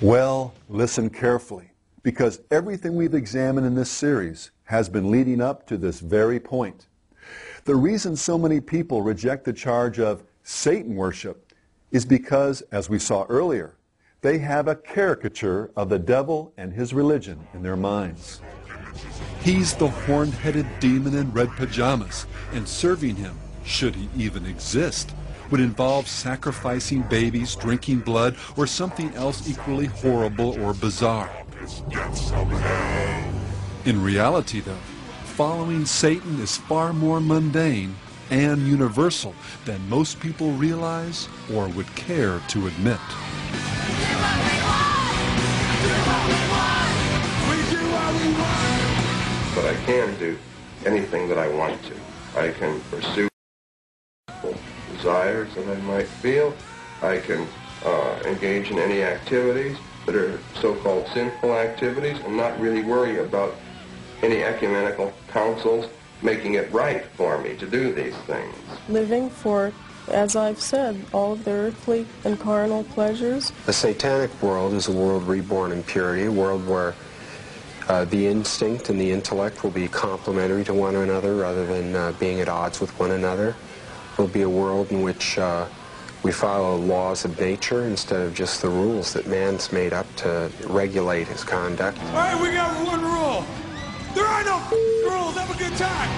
Well, listen carefully, because everything we've examined in this series has been leading up to this very point. The reason so many people reject the charge of Satan worship is because, as we saw earlier, they have a caricature of the devil and his religion in their minds. He's the horn-headed demon in red pajamas, and serving him, should he even exist, would involve sacrificing babies, drinking blood, or something else equally horrible or bizarre. In reality, though, following Satan is far more mundane and universal than most people realize or would care to admit. But I can do anything that I want to. I can pursue desires that I might feel. I can engage in any activities that are so-called sinful activities and not really worry about any ecumenical councils making it right for me to do these things. Living for, as I've said, all of the earthly and carnal pleasures. The satanic world is a world reborn in purity, a world where the instinct and the intellect will be complementary to one another rather than being at odds with one another. It will be a world in which we follow laws of nature instead of just the rules that man's made up to regulate his conduct. All right, we got one rule. There are no rules. Have a good time.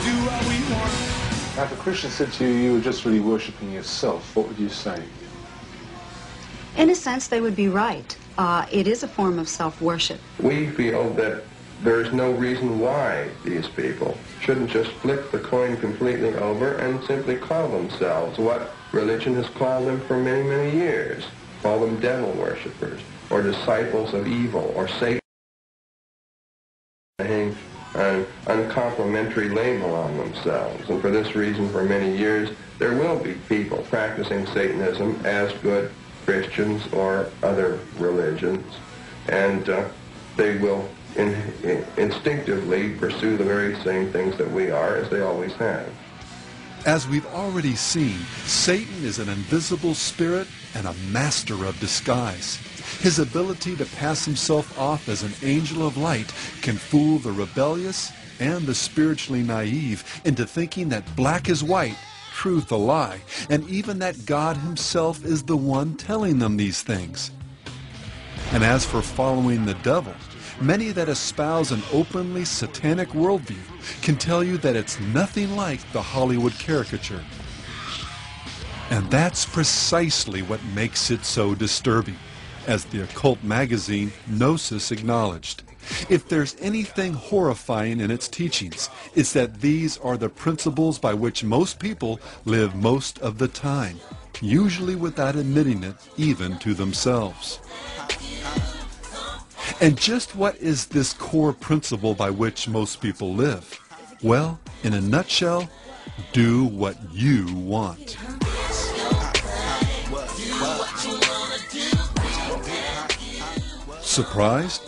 Do what we want. Now, if a Christian said to you, you were just really worshiping yourself, what would you say? In a sense, they would be right. It is a form of self-worship. We feel that there is no reason why these people shouldn't just flip the coin completely over and simply call themselves what religion has called them for many, many years. Call them devil worshippers, or disciples of evil, or Satan. Hang an uncomplimentary label on themselves. And for this reason, for many years, there will be people practicing Satanism as good Christians or other religions, and they will instinctively pursue the very same things that we are, as they always have. As we've already seen, Satan is an invisible spirit and a master of disguise. His ability to pass himself off as an angel of light can fool the rebellious and the spiritually naive into thinking that black is white, truth a lie, and even that God himself is the one telling them these things. And as for following the devil, many that espouse an openly satanic worldview can tell you that it's nothing like the Hollywood caricature. And that's precisely what makes it so disturbing, as the occult magazine Gnosis acknowledged. If there's anything horrifying in its teachings, it's that these are the principles by which most people live most of the time, usually without admitting it even to themselves. And just what is this core principle by which most people live? Well, in a nutshell, do what you want. Surprised?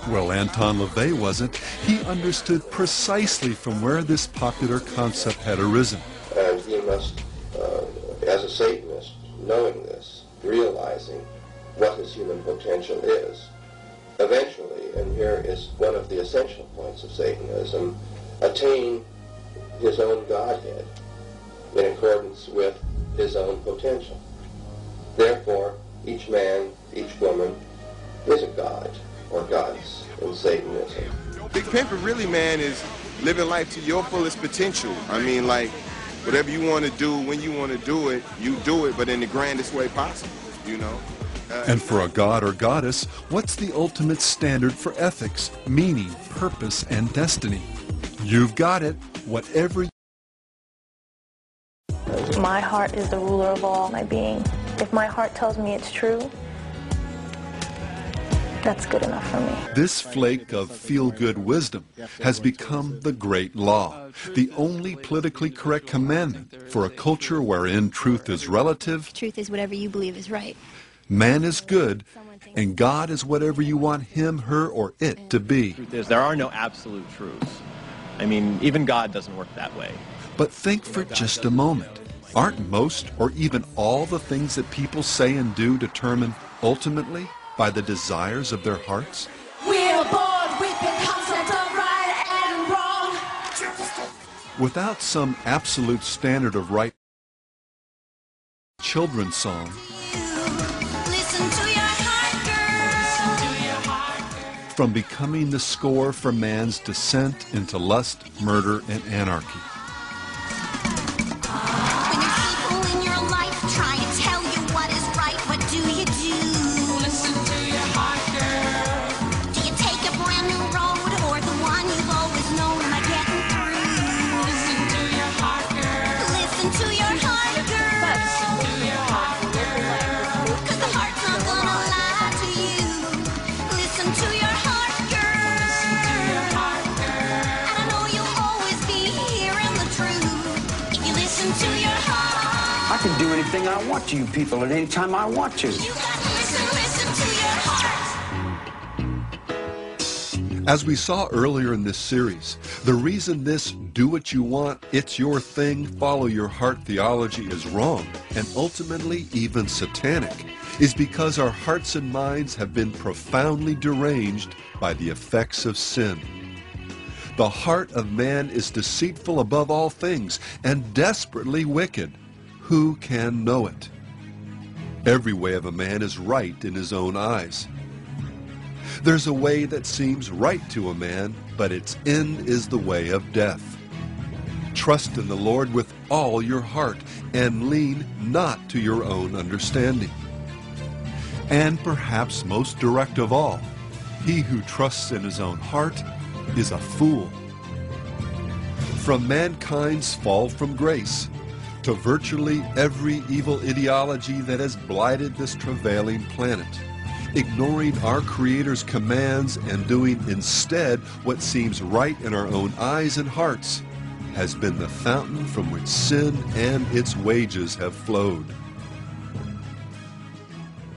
Well, Anton LaVey wasn't. He understood precisely from where this popular concept had arisen. And he must, as a Satanist, knowing this, realizing what his human potential is, eventually, and here is one of the essential points of Satanism, attain his own Godhead in accordance with his own potential. Therefore, each man, each woman, is a god or goddess in Satanism. Big Pimpin' really, man, is living life to your fullest potential. I mean, like, whatever you want to do, when you want to do it, you do it, but in the grandest way possible, you know? And for a god or goddess, what's the ultimate standard for ethics, meaning, purpose, and destiny? You've got it. Whatever. My heart is the ruler of all my being. If my heart tells me it's true, that's good enough for me. This flake of feel-good wisdom has become the great law, the only politically correct commandment for a culture wherein truth is relative. Truth is whatever you believe is right. Man is good, and God is whatever you want him, her, or it to be. Truth is, there are no absolute truths. I mean, even God doesn't work that way. But think for just a moment. Aren't most, or even all the things that people say and do determined ultimately by the desires of their hearts? We're bored with the concept of right and wrong. Without some absolute standard of right, children's song, Listen to your heart, girl. from becoming the score for man's descent into lust, murder, and anarchy. When there's people in your life trying to tell you what is right, what do you do? Listen to your heart, girl. Do you take a brand new road or the one you've always known by getting through? Listen to your heart, girl. Listen to your heart, girl. Listen to your heart, girl. 'Cause the heart's not gonna lie to you. Listen to your heart, girl. Listen to your heart, girl. And I know you'll always be hearing the truth if you listen to your heart. I can do anything I want to you people at any time I want to. You gotta listen to your heart. As we saw earlier in this series, the reason this do what you want, it's your thing, follow your heart theology is wrong, and ultimately even satanic, is because our hearts and minds have been profoundly deranged by the effects of sin. The heart of man is deceitful above all things and desperately wicked. Who can know it? Every way of a man is right in his own eyes. There's a way that seems right to a man, but its end is the way of death. Trust in the Lord with all your heart, and lean not to your own understanding. And perhaps most direct of all, he who trusts in his own heart is a fool. From mankind's fall from grace to virtually every evil ideology that has blighted this travailing planet, ignoring our Creator's commands and doing instead what seems right in our own eyes and hearts, has been the fountain from which sin and its wages have flowed.